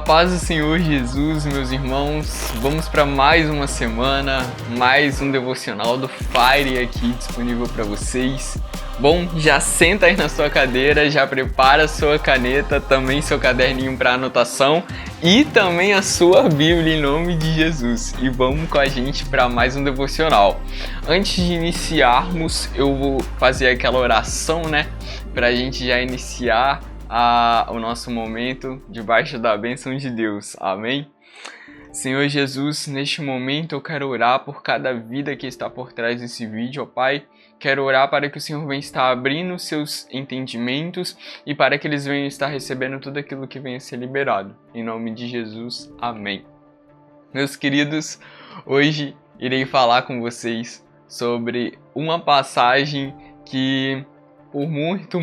paz do Senhor Jesus, meus irmãos, vamos para mais uma semana, mais um devocional do Fire aqui disponível para vocês. Bom, já senta aí na sua cadeira, já prepara a sua caneta, também seu caderninho para anotação e também a sua Bíblia em nome de Jesus. E vamos com a gente para mais um devocional. Antes de iniciarmos, eu vou fazer aquela oração, para a gente já iniciar o nosso momento debaixo da bênção de Deus. Amém? Senhor Jesus, neste momento eu quero orar por cada vida que está por trás desse vídeo, ó Pai. Quero orar para que o Senhor venha estar abrindo seus entendimentos e para que eles venham estar recebendo tudo aquilo que venha a ser liberado. Em nome de Jesus, amém. Meus queridos, hoje irei falar com vocês sobre uma passagem que por muito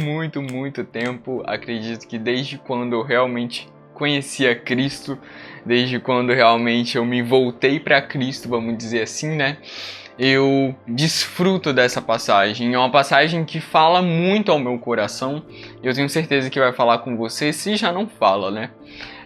tempo, acredito que desde quando eu realmente conheci a Cristo, desde quando realmente eu me voltei para Cristo, vamos dizer assim, eu desfruto dessa passagem. É uma passagem que fala muito ao meu coração. Eu tenho certeza que vai falar com você, se já não fala,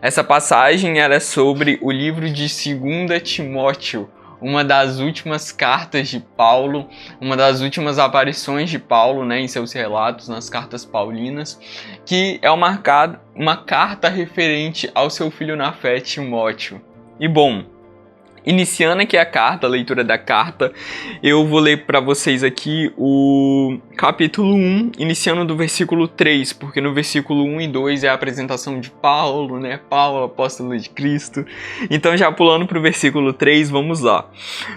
Essa passagem ela é sobre o livro de 2 Timóteo, uma das últimas cartas de Paulo, uma das últimas aparições de Paulo, em seus relatos nas cartas paulinas, que é uma carta referente ao seu filho na fé, Timóteo. E bom, iniciando aqui a leitura da carta, eu vou ler para vocês aqui o capítulo 1, iniciando do versículo 3, porque no versículo 1 e 2 é a apresentação de Paulo, Paulo, apóstolo de Cristo. Então, já pulando para o versículo 3, vamos lá.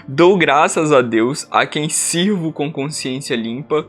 Dou graças a Deus, a quem sirvo com consciência limpa,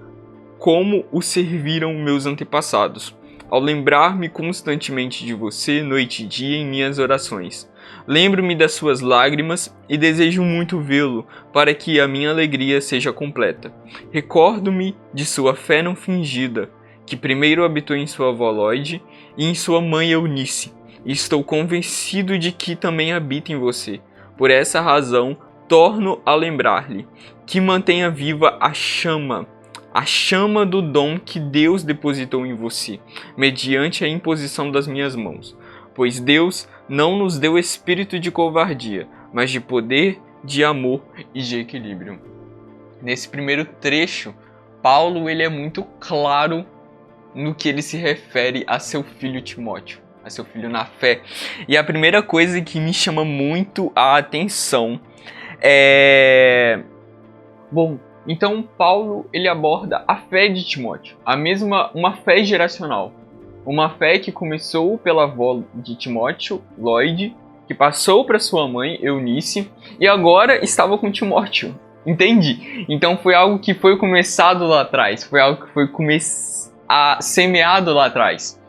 como o serviram meus antepassados, ao lembrar-me constantemente de você, noite e dia, em minhas orações. Lembro-me das suas lágrimas e desejo muito vê-lo, para que a minha alegria seja completa. Recordo-me de sua fé não fingida, que primeiro habitou em sua avó Loide e em sua mãe Eunice, e estou convencido de que também habita em você. Por essa razão, torno a lembrar-lhe que mantenha viva a chama do dom que Deus depositou em você, mediante a imposição das minhas mãos. Pois Deus não nos deu espírito de covardia, mas de poder, de amor e de equilíbrio. Nesse primeiro trecho, Paulo ele é muito claro no que ele se refere a seu filho Timóteo, a seu filho na fé. E a primeira coisa que me chama muito a atenção é... Então Paulo ele aborda a fé de Timóteo, uma fé geracional. Uma fé que começou pela avó de Timóteo, Loide, que passou para sua mãe, Eunice, e agora estava com Timóteo. Entende? Então foi algo que foi começado lá atrás, foi algo que foi semeado lá atrás.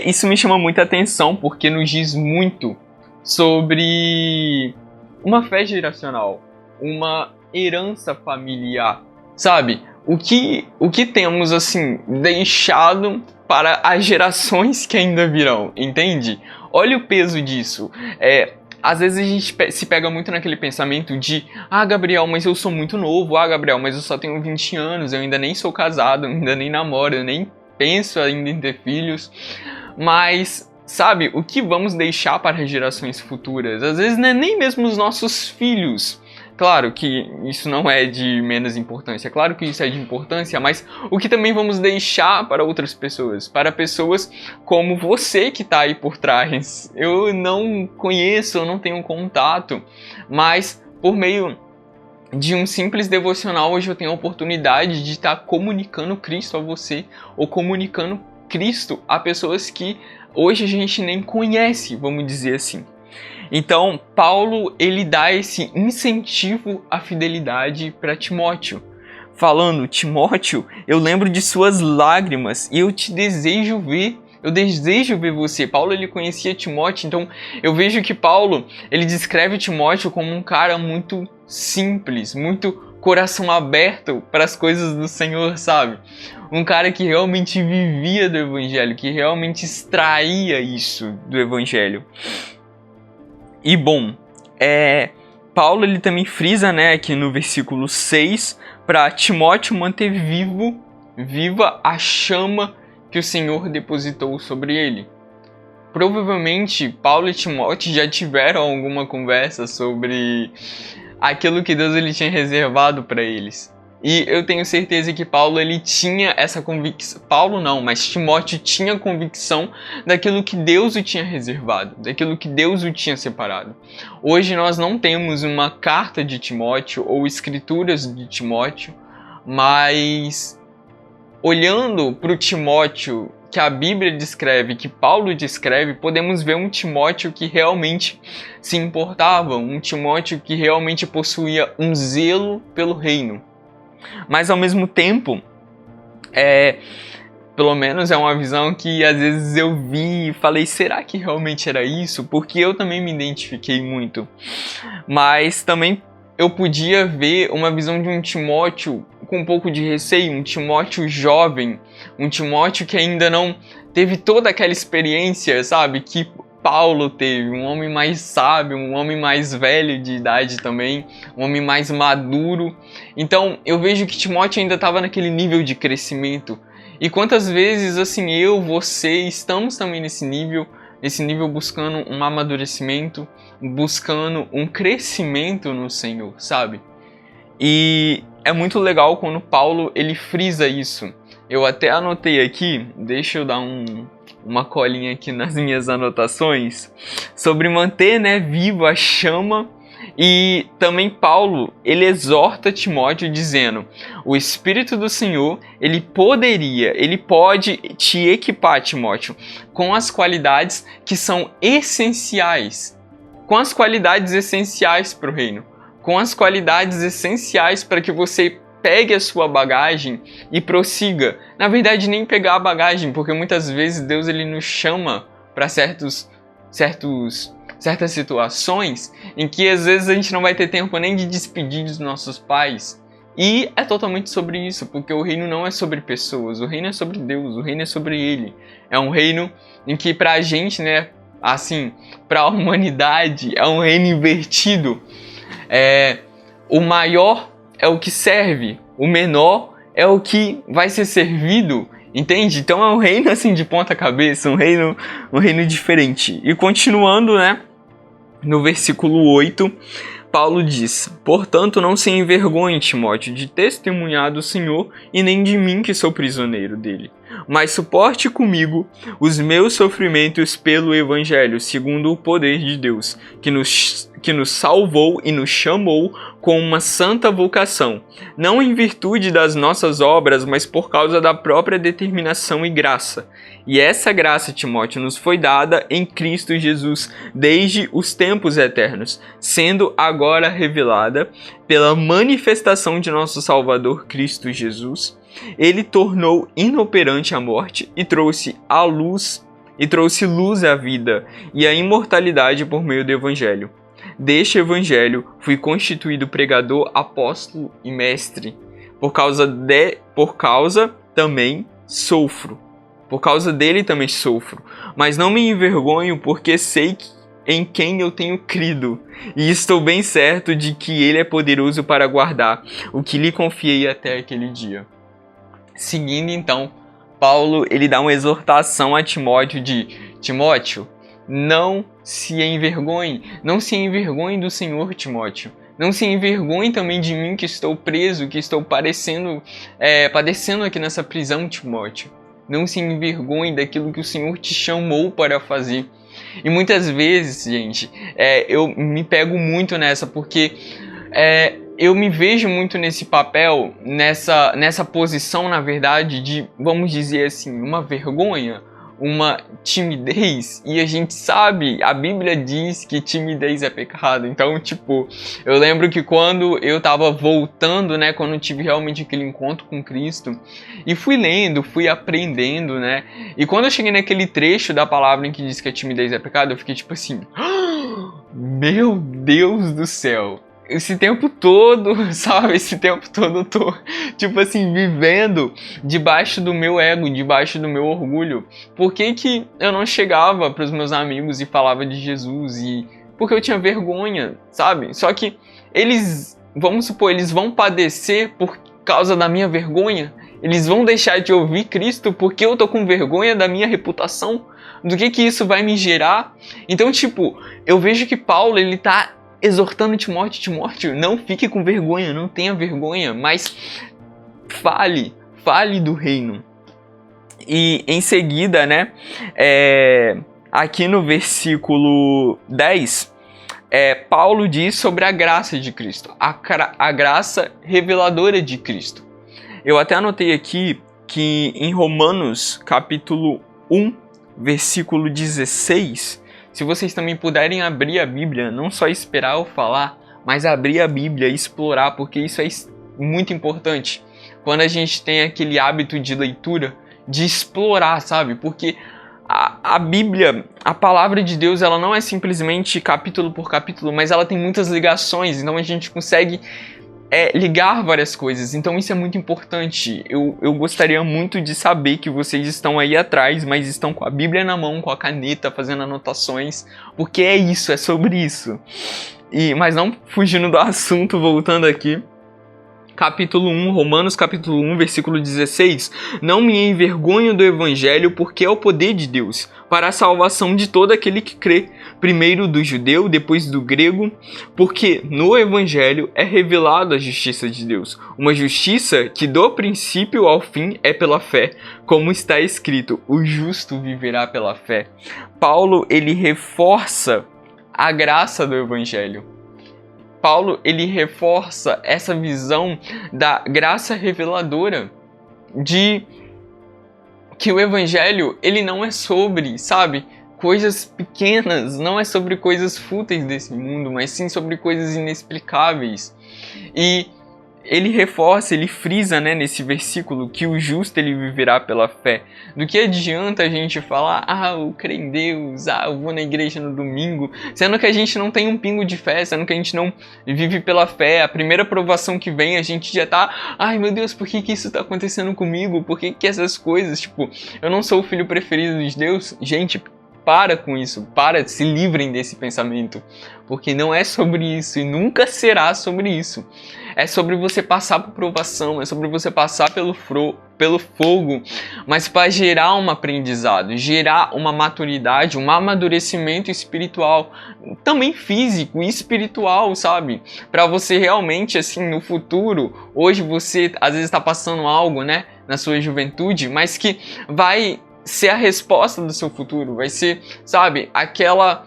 Isso me chama muita atenção porque nos diz muito sobre uma fé geracional, uma herança familiar, sabe? O que temos assim deixado para as gerações que ainda virão, entende? Olha o peso disso. Às vezes a gente se pega muito naquele pensamento de Gabriel, mas eu sou muito novo, Gabriel, mas eu só tenho 20 anos, eu ainda nem sou casado, eu ainda nem namoro, eu nem penso ainda em ter filhos. Mas, sabe, o que vamos deixar para as gerações futuras? Às vezes não é nem mesmo os nossos filhos. Claro que isso não é de menos importância, claro que isso é de importância, mas o que também vamos deixar para outras pessoas, para pessoas como você que está aí por trás. Eu não conheço, eu não tenho contato, mas por meio de um simples devocional hoje eu tenho a oportunidade de estar comunicando Cristo a você, ou comunicando Cristo a pessoas que hoje a gente nem conhece, vamos dizer assim. Então, Paulo, ele dá esse incentivo à fidelidade para Timóteo. Falando, Timóteo, eu lembro de suas lágrimas e eu desejo ver você. Paulo, ele conhecia Timóteo, então eu vejo que Paulo, ele descreve Timóteo como um cara muito simples, muito coração aberto para as coisas do Senhor, sabe? Um cara que realmente vivia do Evangelho, que realmente extraía isso do Evangelho. E bom, Paulo ele também frisa, aqui no versículo 6, para Timóteo manter viva a chama que o Senhor depositou sobre ele. provavelmente Paulo e Timóteo já tiveram alguma conversa sobre aquilo que Deus ele tinha reservado para eles. E eu tenho certeza que Paulo ele tinha essa convicção. Paulo não, mas Timóteo tinha convicção daquilo que Deus o tinha reservado, daquilo que Deus o tinha separado. Hoje nós não temos uma carta de Timóteo ou escrituras de Timóteo, mas olhando para o Timóteo que a Bíblia descreve, que Paulo descreve, podemos ver um Timóteo que realmente se importava, um Timóteo que realmente possuía um zelo pelo reino. Mas ao mesmo tempo, pelo menos é uma visão que às vezes eu vi e falei, será que realmente era isso? Porque eu também me identifiquei muito. Mas também eu podia ver uma visão de um Timóteo com um pouco de receio, um Timóteo jovem, um Timóteo que ainda não teve toda aquela experiência, sabe, que Paulo teve, um homem mais sábio, um homem mais velho de idade também, um homem mais maduro. Então eu vejo que Timóteo ainda estava naquele nível de crescimento. E quantas vezes assim eu, você, estamos também nesse nível buscando um amadurecimento, buscando um crescimento no Senhor, sabe? E é muito legal quando Paulo ele frisa isso. Eu até anotei aqui, deixa eu dar uma colinha aqui nas minhas anotações, sobre manter, viva a chama. E também Paulo, ele exorta Timóteo dizendo, o Espírito do Senhor, ele pode te equipar, Timóteo, com as qualidades que são essenciais, com as qualidades essenciais para o reino, com as qualidades essenciais para que você pegue a sua bagagem e prossiga. Na verdade, nem pegar a bagagem, porque muitas vezes Deus ele nos chama para certas situações em que às vezes a gente não vai ter tempo nem de despedir dos nossos pais. E é totalmente sobre isso, porque o reino não é sobre pessoas, o reino é sobre Deus, o reino é sobre Ele. É um reino em que pra gente, assim, pra humanidade, é um reino invertido. O maior é o que serve, o menor é o que vai ser servido, entende? Então é um reino assim de ponta cabeça, um reino diferente. E continuando, no versículo 8, Paulo diz, portanto não se envergonhe, Timóteo, de testemunhar do Senhor e nem de mim que sou prisioneiro dele. Mas suporte comigo os meus sofrimentos pelo Evangelho, segundo o poder de Deus, que nos salvou e nos chamou com uma santa vocação, não em virtude das nossas obras, mas por causa da própria determinação e graça. E essa graça, Timóteo, nos foi dada em Cristo Jesus desde os tempos eternos, sendo agora revelada pela manifestação de nosso Salvador Cristo Jesus. Ele tornou inoperante a morte e trouxe luz à vida e à imortalidade por meio do Evangelho. Deste Evangelho fui constituído pregador, apóstolo e mestre. Por causa dele também sofro. Mas não me envergonho, porque sei em quem eu tenho crido. E estou bem certo de que ele é poderoso para guardar o que lhe confiei até aquele dia. Seguindo então, Paulo ele dá uma exortação a Timóteo de Timóteo, não se envergonhe do Senhor, Timóteo. Não se envergonhe também de mim que estou preso, que estou padecendo aqui nessa prisão, Timóteo. Não se envergonhe daquilo que o Senhor te chamou para fazer. E muitas vezes, gente, eu me pego muito nessa, porque eu me vejo muito nesse papel, nessa posição, na verdade, de, vamos dizer assim, uma vergonha, uma timidez, e a gente sabe, a Bíblia diz que timidez é pecado. Então, eu lembro que quando eu tava voltando, quando eu tive realmente aquele encontro com Cristo, e fui lendo, fui aprendendo, e quando eu cheguei naquele trecho da palavra em que diz que a timidez é pecado, eu fiquei assim, meu Deus do céu! Esse tempo todo, sabe? Esse tempo todo eu tô, vivendo debaixo do meu ego, debaixo do meu orgulho. Por que que eu não chegava pros meus amigos e falava de Jesus? Porque eu tinha vergonha, sabe? Só que eles, vamos supor, eles vão padecer por causa da minha vergonha? Eles vão deixar de ouvir Cristo porque eu tô com vergonha da minha reputação? Do que isso vai me gerar? Então, tipo, eu vejo que Paulo, ele tá exortando Timóteo, não fique com vergonha, não tenha vergonha, mas fale do reino. E em seguida, né, aqui no versículo 10, Paulo diz sobre a graça de Cristo, a graça reveladora de Cristo. Eu até anotei aqui que em Romanos capítulo 1, versículo 16, se vocês também puderem abrir a Bíblia, não só esperar eu falar, mas abrir a Bíblia e explorar, porque isso é muito importante. Quando a gente tem aquele hábito de leitura, de explorar, sabe? Porque a Bíblia, a palavra de Deus, ela não é simplesmente capítulo por capítulo, mas ela tem muitas ligações, então a gente consegue ligar várias coisas, então isso é muito importante. Eu gostaria muito de saber que vocês estão aí atrás, mas estão com a Bíblia na mão, com a caneta, fazendo anotações, porque é sobre isso. Mas não fugindo do assunto, voltando aqui. Capítulo 1, Romanos capítulo 1, versículo 16. Não me envergonho do evangelho, porque é o poder de Deus, para a salvação de todo aquele que crê, primeiro do judeu, depois do grego, porque no evangelho é revelada a justiça de Deus, uma justiça que do princípio ao fim é pela fé, como está escrito, o justo viverá pela fé. Paulo, ele reforça a graça do evangelho. Paulo, ele reforça essa visão da graça reveladora, de que o evangelho, ele não é sobre, sabe, coisas pequenas, não é sobre coisas fúteis desse mundo, mas sim sobre coisas inexplicáveis. E ele reforça, ele frisa, né, nesse versículo que o justo ele viverá pela fé. Do que adianta a gente falar, eu creio em Deus, eu vou na igreja no domingo, sendo que a gente não tem um pingo de fé, sendo que a gente não vive pela fé. A primeira provação que vem, a gente já tá, ai meu Deus, por que isso tá acontecendo comigo? Por que essas coisas, tipo, eu não sou o filho preferido de Deus? Gente, para com isso, se livrem desse pensamento, porque não é sobre isso e nunca será sobre isso. É sobre você passar por provação, é sobre você passar pelo fogo, mas para gerar um aprendizado, gerar uma maturidade, um amadurecimento espiritual, também físico e espiritual, sabe? Para você realmente, assim, no futuro, hoje você às vezes está passando algo, né, na sua juventude, mas que vai ser a resposta do seu futuro, vai ser, sabe, aquela...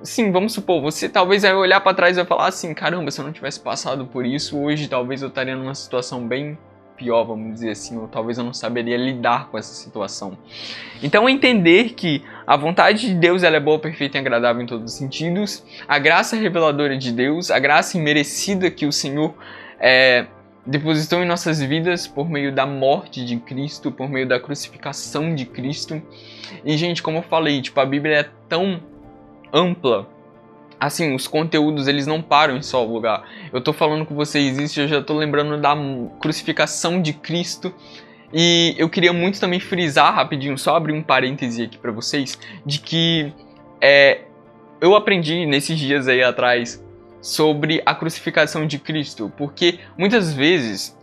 Sim, vamos supor, você talvez vai olhar para trás e vai falar assim, caramba, se eu não tivesse passado por isso, hoje talvez eu estaria numa situação bem pior, vamos dizer assim, ou talvez eu não saberia lidar com essa situação. Então entender que a vontade de Deus ela é boa, perfeita e agradável em todos os sentidos, a graça reveladora de Deus, a graça imerecida que o Senhor depositou em nossas vidas por meio da morte de Cristo, por meio da crucificação de Cristo. E gente, como eu falei, tipo, a Bíblia é tão ampla, assim, os conteúdos eles não param em só lugar. Eu tô falando com vocês isso, eu já tô lembrando da crucificação de Cristo, e eu queria muito também frisar rapidinho, só abrir um parêntese aqui pra vocês, de que eu aprendi nesses dias aí atrás sobre a crucificação de Cristo, porque muitas vezes,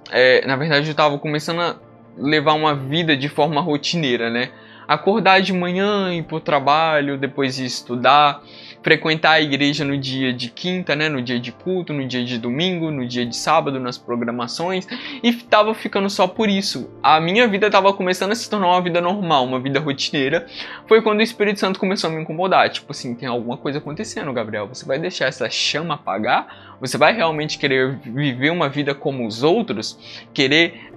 na verdade eu tava começando a levar uma vida de forma rotineira, né? Acordar de manhã, ir pro trabalho, depois ir estudar, frequentar a igreja no dia de quinta, né, no dia de culto, no dia de domingo, no dia de sábado, nas programações, e tava ficando só por isso. A minha vida tava começando a se tornar uma vida normal, uma vida rotineira. Foi quando o Espírito Santo começou a me incomodar, tipo assim, tem alguma coisa acontecendo, Gabriel, você vai deixar essa chama apagar? Você vai realmente querer viver uma vida como os outros? Querer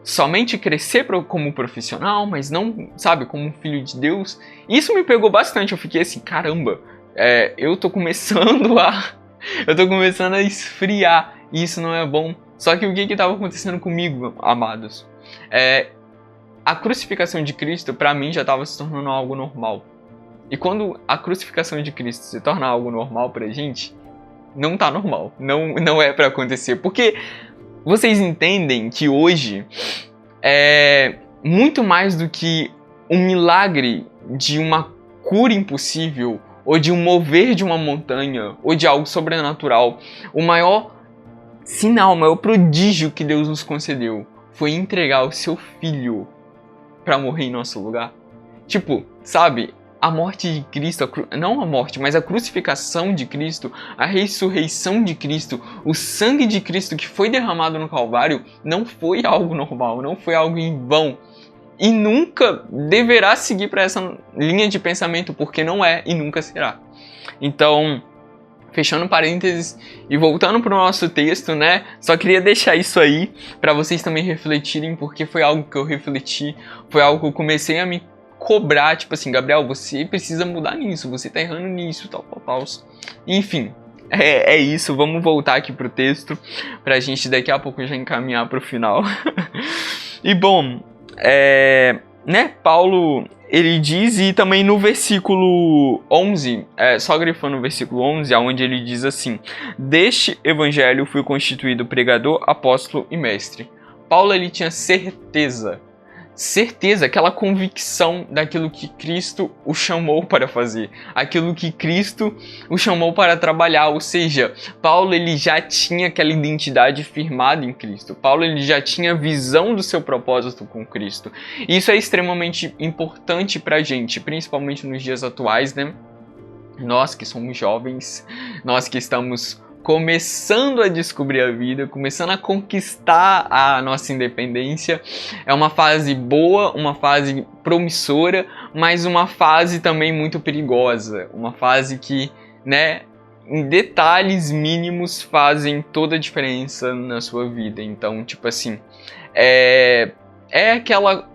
somente crescer como profissional, mas não, sabe, como um filho de Deus? Isso me pegou bastante, eu fiquei assim, caramba, eu tô começando a esfriar, e isso não é bom. Só que o que estava acontecendo comigo, amados? A crucificação de Cristo, pra mim, já estava se tornando algo normal. E quando a crucificação de Cristo se torna algo normal pra gente, não tá normal, não é pra acontecer, porque vocês entendem que hoje muito mais do que um milagre de uma cura impossível, ou de um mover de uma montanha, ou de algo sobrenatural, o maior sinal, o maior prodígio que Deus nos concedeu foi entregar o seu filho para morrer em nosso lugar. Tipo, sabe, a morte de Cristo, não a morte, mas a crucificação de Cristo, a ressurreição de Cristo, o sangue de Cristo que foi derramado no Calvário, não foi algo normal, não foi algo em vão. E nunca deverá seguir para essa linha de pensamento, porque não é e nunca será. Então, fechando parênteses e voltando para o nosso texto, né? Só queria deixar isso aí para vocês também refletirem, porque foi algo que eu refleti, foi algo que eu comecei a me cobrar, tipo assim, Gabriel, você precisa mudar nisso, você tá errando nisso, tal. Enfim, é isso, vamos voltar aqui pro texto, pra gente daqui a pouco já encaminhar pro final. E bom, né, Paulo, ele diz, e também no versículo 11, só grifando o versículo 11, onde ele diz assim: deste evangelho fui constituído pregador, apóstolo e mestre. Paulo, ele tinha certeza, aquela convicção daquilo que Cristo o chamou para fazer, aquilo que Cristo o chamou para trabalhar, ou seja, Paulo, ele já tinha aquela identidade firmada em Cristo, Paulo, ele já tinha visão do seu propósito com Cristo. E isso é extremamente importante para a gente, principalmente nos dias atuais, né? Nós que somos jovens, nós que estamos começando a descobrir a vida, começando a conquistar a nossa independência. É uma fase boa, uma fase promissora, mas uma fase também muito perigosa. Uma fase que, né, em detalhes mínimos fazem toda a diferença na sua vida. Então, tipo assim, é aquela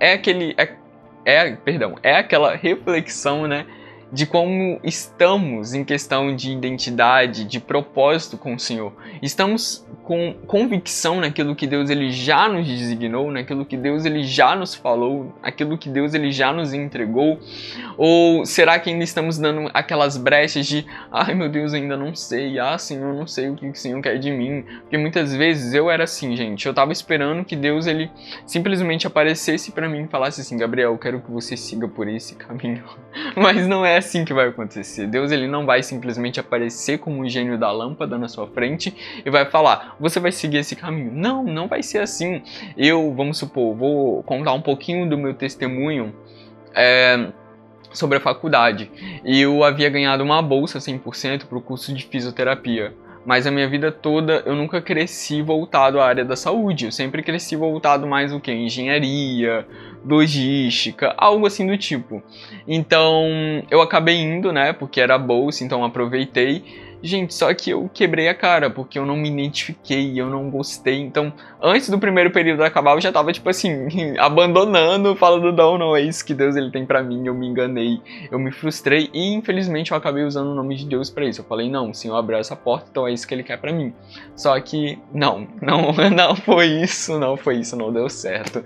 reflexão, né, de como estamos em questão de identidade, de propósito com o Senhor. Estamos com convicção naquilo que Deus, ele já nos designou, naquilo que Deus, ele já nos falou, aquilo que Deus, ele já nos entregou? Ou será que ainda estamos dando aquelas brechas de ai meu Deus, eu ainda não sei, Senhor, eu não sei o que o Senhor quer de mim? Porque muitas vezes eu era assim, gente, eu tava esperando que Deus, ele simplesmente aparecesse para mim e falasse assim: Gabriel, eu quero que você siga por esse caminho. Mas não é assim que vai acontecer. Deus, ele não vai simplesmente aparecer como um gênio da lâmpada na sua frente e vai falar: você vai seguir esse caminho. Não vai ser assim. Vamos supor, vou contar um pouquinho do meu testemunho sobre a faculdade. Eu havia ganhado uma bolsa 100% para o curso de fisioterapia. Mas a minha vida toda eu nunca cresci voltado à área da saúde. Eu sempre cresci voltado mais o que? Engenharia, logística, algo assim do tipo. Então eu acabei indo, né? Porque era bolsa, então aproveitei. Gente, só que eu quebrei a cara, porque eu não me identifiquei, eu não gostei. Então, antes do primeiro período acabar, eu já tava, tipo assim, abandonando, falando: não é isso que Deus, ele tem pra mim, eu me enganei, eu me frustrei. E, infelizmente, eu acabei usando o nome de Deus pra isso. Eu falei: não, o Senhor abriu essa porta, então é isso que ele quer pra mim. Só que, não foi isso, não deu certo.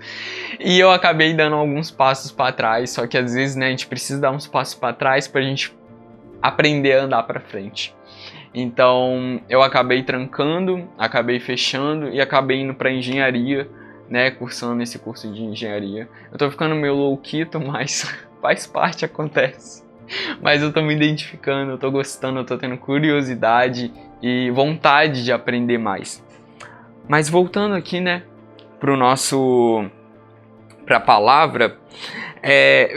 E eu acabei dando alguns passos pra trás, só que às vezes, né, a gente precisa dar uns passos pra trás pra gente aprender a andar pra frente. Então eu acabei trancando, acabei fechando e acabei indo para engenharia, né, cursando esse curso de engenharia. Eu tô ficando meio louquito, mas faz parte, acontece. Mas eu tô me identificando, eu tô gostando, eu tô tendo curiosidade e vontade de aprender mais. Mas voltando aqui, né, pra palavra,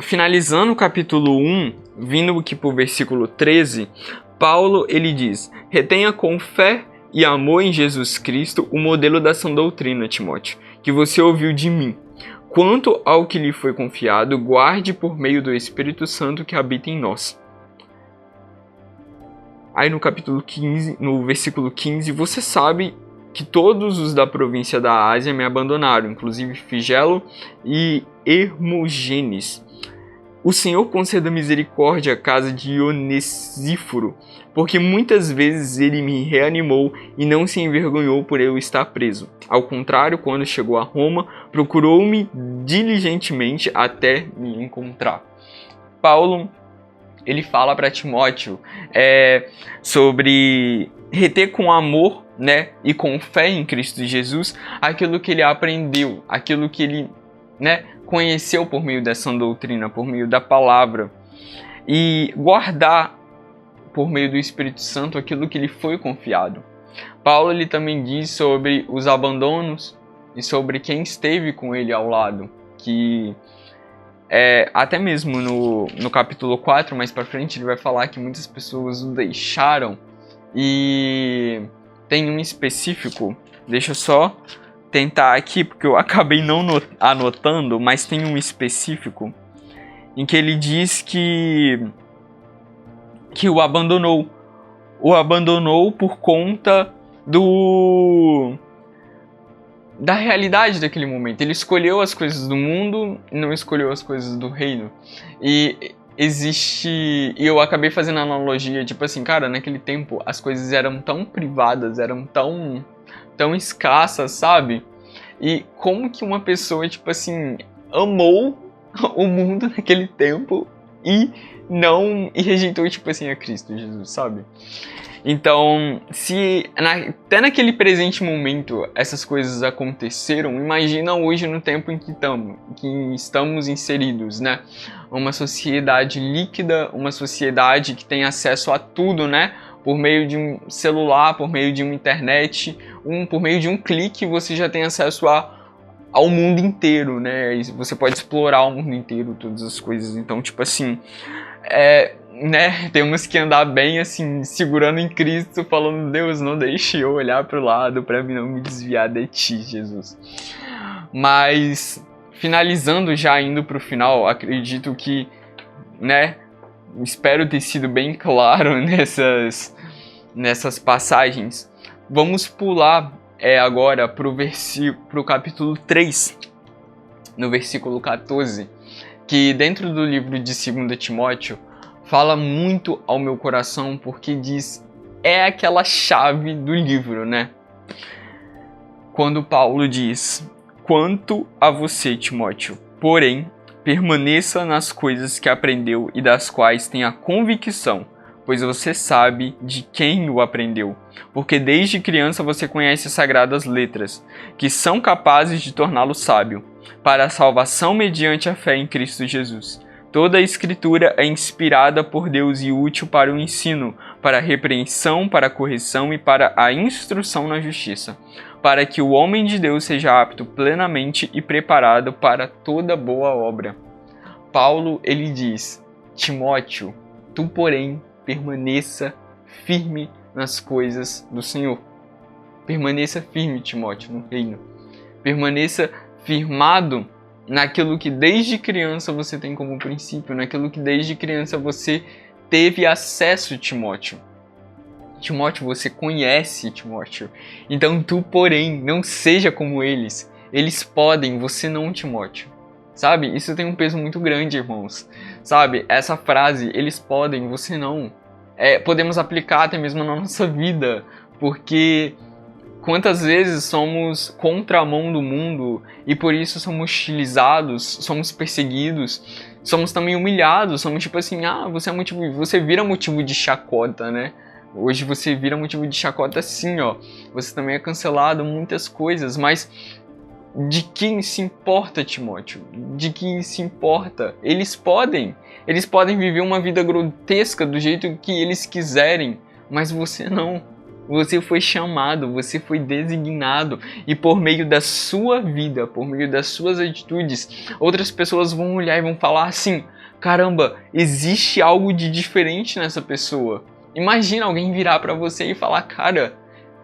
finalizando o capítulo 1, vindo aqui pro versículo 13, Paulo, ele diz: retenha com fé e amor em Jesus Cristo o modelo da sã doutrina, Timóteo, que você ouviu de mim. Quanto ao que lhe foi confiado, guarde por meio do Espírito Santo que habita em nós. Aí no capítulo 15, no versículo 15, você sabe que todos os da província da Ásia me abandonaram, inclusive Figelo e Hermogenes. O Senhor conceda misericórdia à casa de Onesíforo, porque muitas vezes ele me reanimou e não se envergonhou por eu estar preso. Ao contrário, quando chegou a Roma, procurou-me diligentemente até me encontrar. Paulo, ele fala para Timóteo sobre reter com amor, né, e com fé em Cristo Jesus aquilo que ele aprendeu, aquilo que ele, né, conheceu por meio dessa doutrina, por meio da palavra, e guardar por meio do Espírito Santo aquilo que lhe foi confiado. Paulo, ele também diz sobre os abandonos e sobre quem esteve com ele ao lado, que até mesmo no capítulo 4, mais pra frente, ele vai falar que muitas pessoas o deixaram, e tem um específico, deixa eu só tentar aqui, porque eu acabei não anotando, mas tem um específico em que ele diz que o abandonou. O abandonou por conta da realidade daquele momento. Ele escolheu as coisas do mundo e não escolheu as coisas do reino. E eu acabei fazendo a analogia, tipo assim, cara, naquele tempo as coisas eram tão privadas, eram tão escassas, sabe? E como que uma pessoa, tipo assim, amou o mundo naquele tempo e rejeitou, tipo assim, a Cristo Jesus, sabe? Então, se até naquele presente momento essas coisas aconteceram, imagina hoje no tempo em que estamos inseridos, né? Uma sociedade líquida, uma sociedade que tem acesso a tudo, né? Por meio de um celular, por meio de uma internet, por meio de um clique você já tem acesso ao mundo inteiro, né? E você pode explorar o mundo inteiro, todas as coisas. Então, tipo assim, né? Temos que andar bem assim, segurando em Cristo, falando: Deus, não deixe eu olhar para o lado para mim não me desviar de ti, Jesus. Mas finalizando, já indo para o final, acredito que, né? Espero ter sido bem claro nessas passagens. Vamos pular agora para o capítulo 3, no versículo 14, que dentro do livro de 2 Timóteo fala muito ao meu coração, porque é aquela chave do livro, né? Quando Paulo diz: quanto a você, Timóteo, porém, permaneça nas coisas que aprendeu e das quais tem a convicção, pois você sabe de quem o aprendeu, porque desde criança você conhece as sagradas letras, que são capazes de torná-lo sábio, para a salvação mediante a fé em Cristo Jesus. Toda a Escritura é inspirada por Deus e útil para o ensino, para a repreensão, para a correção e para a instrução na justiça, para que o homem de Deus seja apto plenamente e preparado para toda boa obra. Paulo, ele diz: Timóteo, tu, porém, permaneça firme nas coisas do Senhor. Permaneça firme, Timóteo, no reino. Permaneça firmado naquilo que desde criança você tem como princípio, naquilo que desde criança você teve acesso, Timóteo. Timóteo, você conhece, Timóteo. Então tu, porém, não seja como eles. Eles podem, você não, Timóteo. Sabe? Isso tem um peso muito grande, irmãos. Sabe? Essa frase, eles podem, você não. Podemos aplicar até mesmo na nossa vida, porque quantas vezes somos contramão do mundo e por isso somos hostilizados, somos perseguidos, somos também humilhados, somos tipo assim, você vira motivo de chacota, né? Hoje você vira motivo de chacota sim, ó. Você também é cancelado, muitas coisas, mas de quem se importa, Timóteo? De quem se importa? Eles podem viver uma vida grotesca do jeito que eles quiserem, mas você não. Você foi chamado, você foi designado, e por meio da sua vida, por meio das suas atitudes, outras pessoas vão olhar e vão falar assim: caramba, existe algo de diferente nessa pessoa. Imagina alguém virar pra você e falar: cara,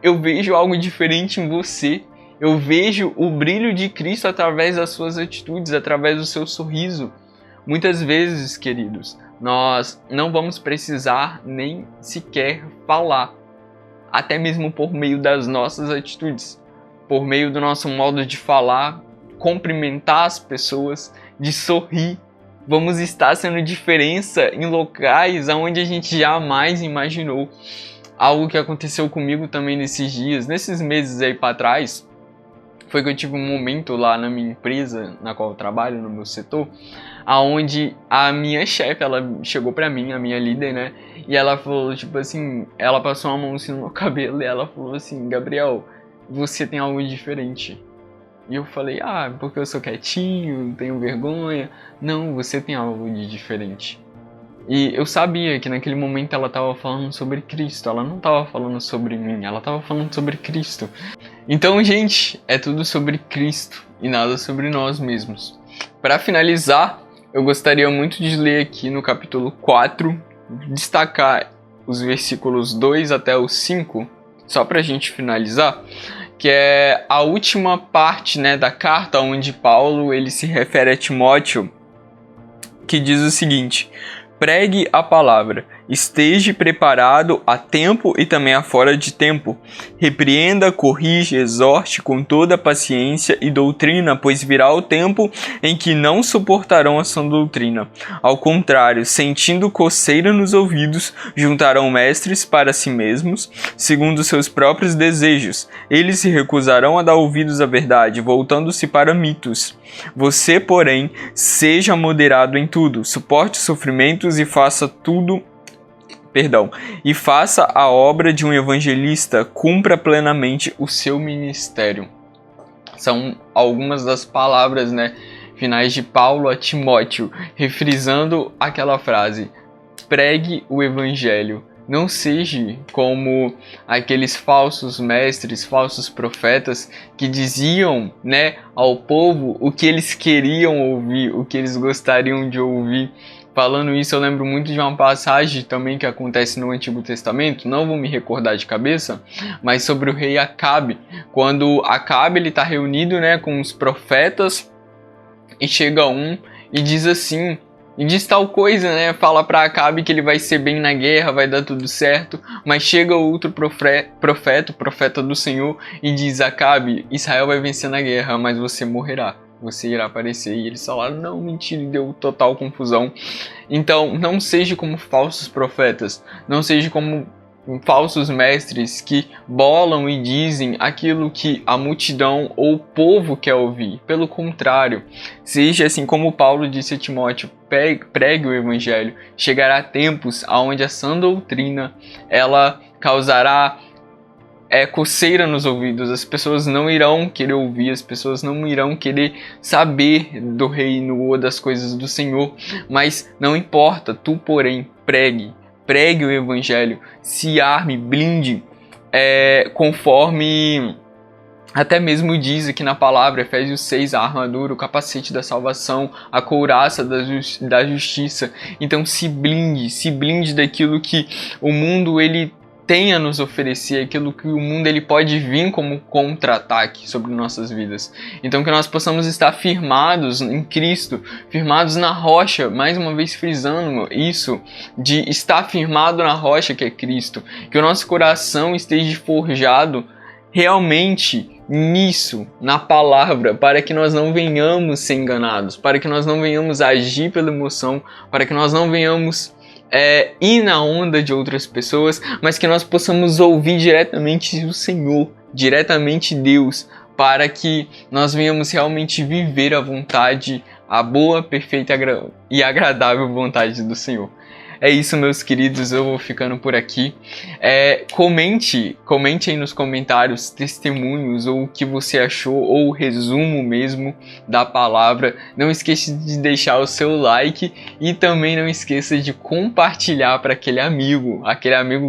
eu vejo algo diferente em você. Eu vejo o brilho de Cristo através das suas atitudes, através do seu sorriso. Muitas vezes, queridos, nós não vamos precisar nem sequer falar, até mesmo por meio das nossas atitudes, por meio do nosso modo de falar, cumprimentar as pessoas, de sorrir. Vamos estar sendo diferença em locais onde a gente jamais imaginou. Algo que aconteceu comigo também nesses dias, nesses meses aí para trás, foi que eu tive um momento lá na minha empresa, na qual eu trabalho, no meu setor, aonde a minha chefe, ela chegou pra mim, a minha líder, né, e ela falou, tipo assim, ela passou a mão assim no meu cabelo e ela falou assim: Gabriel, você tem algo diferente. E eu falei: porque eu sou quietinho, tenho vergonha. Não, você tem algo de diferente. E eu sabia que naquele momento ela estava falando sobre Cristo, ela não estava falando sobre mim, ela estava falando sobre Cristo. Então, gente, é tudo sobre Cristo e nada sobre nós mesmos. Para finalizar, eu gostaria muito de ler aqui no capítulo 4, destacar os versículos 2 até o 5, só para a gente finalizar, que é a última parte, né, da carta onde Paulo ele se refere a Timóteo, que diz o seguinte: pregue a palavra, esteja preparado a tempo e também a fora de tempo. Repreenda, corrige, exorte com toda paciência e doutrina, pois virá o tempo em que não suportarão a sã doutrina. Ao contrário, sentindo coceira nos ouvidos, juntarão mestres para si mesmos, segundo seus próprios desejos. Eles se recusarão a dar ouvidos à verdade, voltando-se para mitos. Você, porém, seja moderado em tudo, suporte sofrimentos e faça a obra de um evangelista, cumpra plenamente o seu ministério. São algumas das palavras, né, finais de Paulo a Timóteo, refrisando aquela frase: pregue o evangelho. Não seja como aqueles falsos mestres, falsos profetas que diziam, né, ao povo o que eles queriam ouvir, o que eles gostariam de ouvir. Falando isso, eu lembro muito de uma passagem também que acontece no Antigo Testamento, não vou me recordar de cabeça, mas sobre o rei Acabe. Quando Acabe está reunido, né, com os profetas, e chega um e diz assim, e diz tal coisa, né, fala para Acabe que ele vai ser bem na guerra, vai dar tudo certo, mas chega outro profeta do Senhor, e diz: Acabe, Israel vai vencer na guerra, mas você morrerá. Você irá aparecer. E eles falaram: não, mentira, e deu total confusão. Então, não seja como falsos profetas, não seja como falsos mestres que bolam e dizem aquilo que a multidão ou o povo quer ouvir. Pelo contrário, seja assim como Paulo disse a Timóteo: pregue o evangelho. Chegará tempos onde a sã doutrina ela causará coceira nos ouvidos, as pessoas não irão querer ouvir, as pessoas não irão querer saber do reino ou das coisas do Senhor, mas não importa, tu porém pregue o evangelho, se arme, blinde, conforme até mesmo diz aqui na palavra, Efésios 6, a armadura, o capacete da salvação, a couraça da justiça. Então se blinde daquilo que o mundo ele tem a nos oferecer, aquilo que o mundo ele pode vir como contra-ataque sobre nossas vidas. Então que nós possamos estar firmados em Cristo, firmados na rocha, mais uma vez frisando isso, de estar firmado na rocha que é Cristo, que o nosso coração esteja forjado realmente nisso, na palavra, para que nós não venhamos ser enganados, para que nós não venhamos agir pela emoção, para que nós não venhamos ir na onda de outras pessoas, mas que nós possamos ouvir diretamente o Senhor, diretamente Deus, para que nós venhamos realmente viver a vontade, a boa, perfeita e agradável vontade do Senhor. É isso, meus queridos, eu vou ficando por aqui. Comente aí nos comentários testemunhos, ou o que você achou, ou o resumo mesmo da palavra. Não esqueça de deixar o seu like e também não esqueça de compartilhar para aquele amigo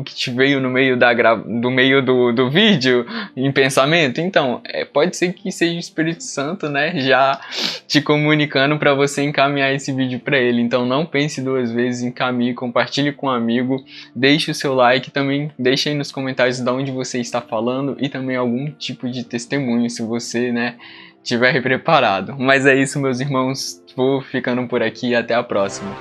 que te veio no meio do vídeo em pensamento. Então, pode ser que seja o Espírito Santo, né, já te comunicando para você encaminhar esse vídeo para ele. Então não pense duas vezes, encaminhe, compartilhe com um amigo, deixe o seu like, também deixe aí nos comentários de onde você está falando e também algum tipo de testemunho, se você, né, tiver preparado. Mas é isso, meus irmãos, vou ficando por aqui e até a próxima.